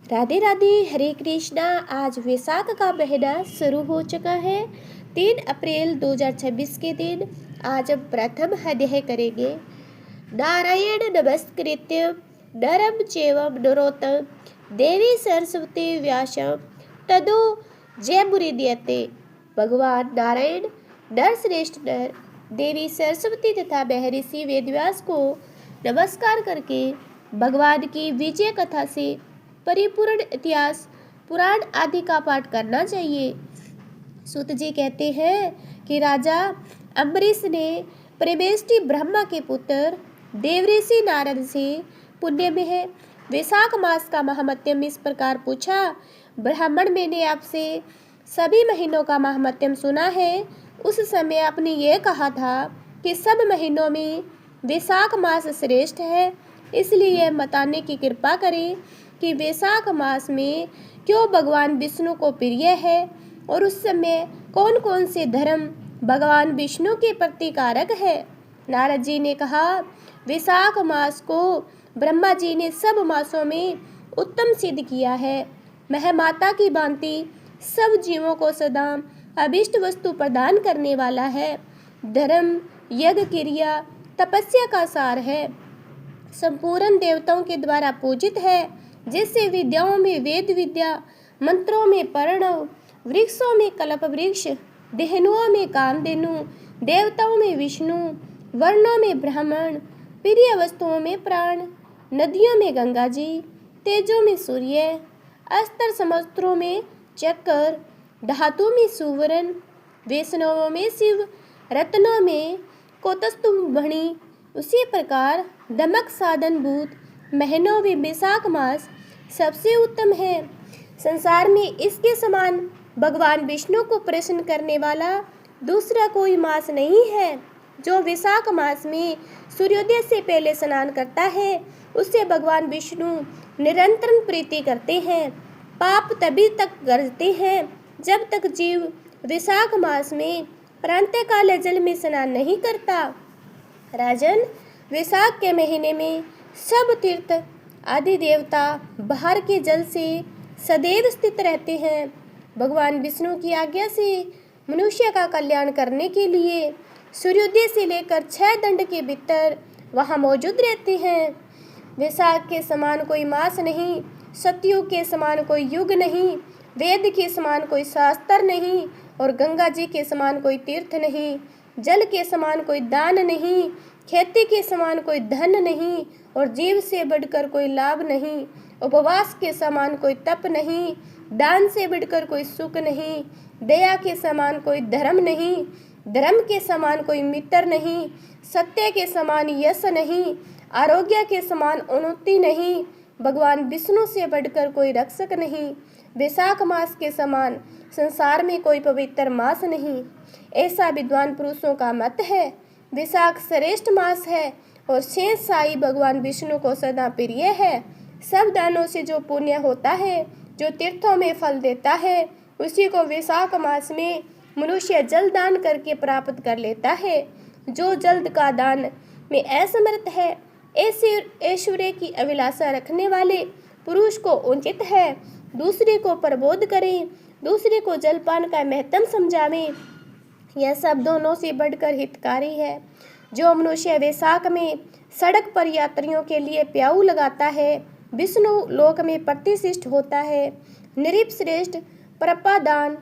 राधे राधे, हरे कृष्णा। आज वैसाख का महीना शुरू हो चुका है। 3 अप्रैल 2026 के दिन आज हम प्रथम अध्याय करेंगे। नारायण नमस्कृत्य नरम चैवं नरोत्तमं देवी सरस्वती व्यासं ततो जयमुदीरये। भगवान नारायण नर श्रेष्ठ नर देवी सरस्वती तथा महर्षि वेदव्यास को नमस्कार करके भगवान की विजय कथा से परिपूर्ण इतिहास पुराण आदि का पाठ करना चाहिए। सूत जी कहते हैं कि राजा अम्बरीश ने परमेष्टि ब्रह्मा के पुत्र देवऋषि नारद से पुण्य में है वैशाख मास का महात्म्य इस प्रकार पूछा। ब्राह्मण, मैंने आपसे सभी महीनों का महात्म्य सुना है। उस समय आपने ये कहा था कि सब महीनों में वैशाख मास श्रेष्ठ है, इसलिए बताने की कृपा करें कि वैशाख मास में क्यों भगवान विष्णु को प्रिय है और उस समय कौन कौन से धर्म भगवान विष्णु के प्रतिकारक है। नारद जी ने कहा, वैशाख मास को ब्रह्मा जी ने सब मासों में उत्तम सिद्ध किया है। वह माता की भांति सब जीवों को सदा अभिष्ट वस्तु प्रदान करने वाला है। धर्म, यज्ञ, क्रिया, तपस्या का सार है। संपूर्ण देवताओं के द्वारा पूजित है। जैसे विद्याओं में वेद विद्या, मंत्रों में प्रणव, वृक्षों में कल्प वृक्ष, देहनुओं में कामधेनु, देवताओं में विष्णु, वर्णों में ब्राह्मण, प्रिय वस्तुओं में प्राण, नदियों में गंगा जी, तेजों में सूर्य, अस्त्र शस्त्रों में चक्र, धातु में सुवर्ण, वैष्णवों में शिव, रत्नों में कौस्तुभमणि, उसी प्रकार दमक साधन भूत महीनों में वैशाख मास सबसे उत्तम है। संसार में इसके समान भगवान विष्णु को प्रसन्न करने वाला दूसरा कोई मास नहीं है। जो वैशाख मास में सूर्योदय से पहले स्नान करता है उससे भगवान विष्णु निरंतर प्रीति करते हैं। पाप तभी तक गरजते हैं जब तक जीव वैशाख मास में प्रातःकाल जल में स्नान नहीं करता। राजन, वैशाख के महीने में सब तीर्थ आदि देवता बाहर के जल से सदैव स्थित रहते हैं। भगवान विष्णु की आज्ञा से मनुष्य का कल्याण करने के लिए सूर्योदय से लेकर 6 दंड के भीतर वहाँ मौजूद रहते हैं। वैशाख के समान कोई मास नहीं, सतयुग के समान कोई युग नहीं, वेद के समान कोई शास्त्र नहीं और गंगा जी के समान कोई तीर्थ नहीं, जल के समान कोई दान नहीं, खेती के समान कोई धन नहीं और जीव से बढ़कर कोई लाभ नहीं, उपवास के समान कोई तप नहीं, दान से बढ़कर कोई सुख नहीं, दया के समान कोई धर्म नहीं, धर्म के समान कोई मित्र नहीं, सत्य के समान यश नहीं, आरोग्य के समान उन्नति नहीं, भगवान विष्णु से बढ़कर कोई रक्षक नहीं, वैशाख मास के समान संसार में कोई पवित्र मास नहीं, ऐसा विद्वान पुरुषों का मत है। वैशाख श्रेष्ठ मास है और शेष साई भगवान विष्णु को सदा प्रिय है। सब दानों से जो पुण्य होता है, जो तीर्थों में फल देता है, उसी को वैशाख मास में मनुष्य जल दान करके प्राप्त कर लेता है। जो जल का दान में असमर्थ है, ऐसे ऐश्वर्य की अभिलाषा रखने वाले पुरुष को उचित है दूसरे को प्रबोध करें, दूसरे को जलपान का महत्व समझावें। यह सब दोनों से बढ़कर हितकारी है। जो मनुष्य वैशाख में सड़क पर यात्रियों के लिए प्याऊ लगाता है, विष्णु लोक में प्रतिष्ठित होता है। नृप श्रेष्ठ प्रपादान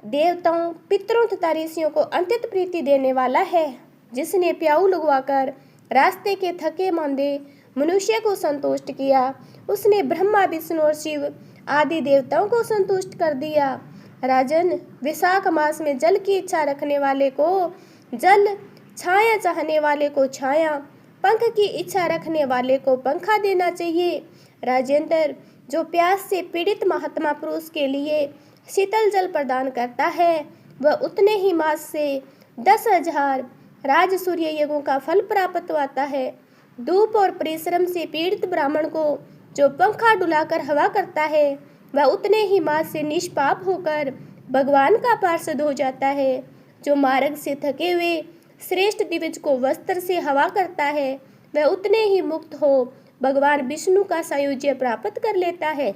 देवताओं, पितरों तथा ऋषियों को अत्यंत प्रीति देने वाला है। जिसने प्याऊ लगवाकर रास्ते के थके मांदे मनुष्य को संतुष्ट किया, उसने ब्रह्मा, विष्णु और शिव आदि देवताओं को संतुष्ट कर दिया। राजन, वैशाख मास में जल की इच्छा रखने वाले को जल, छाया चाहने वाले को छाया, पंख की इच्छा रखने वाले को पंखा देना चाहिए। राजेंद्र, जो प्यास से पीड़ित महात्मा पुरुष के लिए शीतल जल प्रदान करता है, वह उतने ही मास से 10,000 राज सूर्य यज्ञों का फल प्राप्त होता है। धूप और परिश्रम से पीड़ित ब्राह्मण को जो पंखा डुलाकर हवा करता है, वह उतने ही मास से निष्पाप होकर भगवान का पार्षद हो जाता है। जो मार्ग से थके हुए श्रेष्ठ दिविज को वस्त्र से हवा करता है, वह उतने ही मुक्त हो भगवान विष्णु का सायुज्य प्राप्त कर लेता है।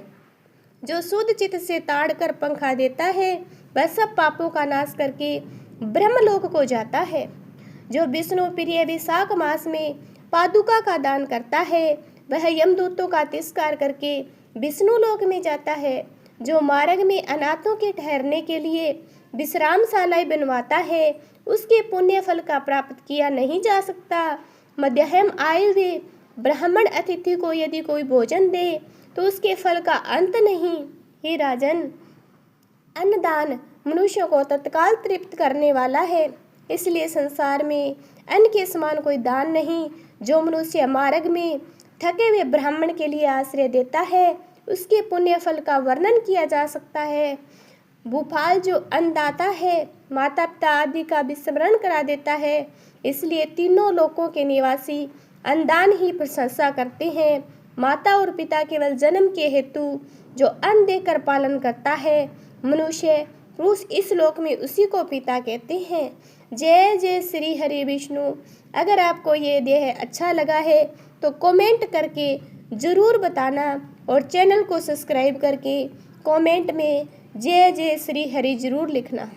जो शुद्ध चित्त से ताड़ कर पंखा देता है वह सब पापों का नाश करके ब्रह्मलोक को जाता है। जो विष्णु प्रिय विशाख मास में पादुका का दान करता है वह यमदूतों का तिरस्कार करके विष्णु लोक में जाता है। जो मार्ग में अनाथों के ठहरने के लिए विश्रामशालाएं बनवाता है उसके पुण्य फल का प्राप्त किया नहीं जा सकता। मध्यम आए हुए ब्राह्मण अतिथि को यदि कोई भोजन दे तो उसके फल का अंत नहीं। हे राजन, अन्नदान मनुष्यों को तत्काल तृप्त करने वाला है, इसलिए संसार में अन्न के समान कोई दान नहीं। जो मनुष्य मार्ग में थके हुए ब्राह्मण के लिए आश्रय देता है उसके पुण्य फल का वर्णन किया जा सकता है। भूपाल जो अन्नदाता है माता पिता आदि का विस्मरण करा देता है, इसलिए तीनों लोकों के निवासी अन्नदान ही प्रशंसा करते हैं। माता और पिता केवल जन्म के हेतु जो अन्न देकर पालन करता है, मनुष्य पुरुष इस लोक में उसी को पिता कहते हैं। जय जय श्री हरि विष्णु। अगर आपको ये देह अच्छा लगा है तो कमेंट करके ज़रूर बताना और चैनल को सब्सक्राइब करके कमेंट में जय जय श्री हरि ज़रूर लिखना।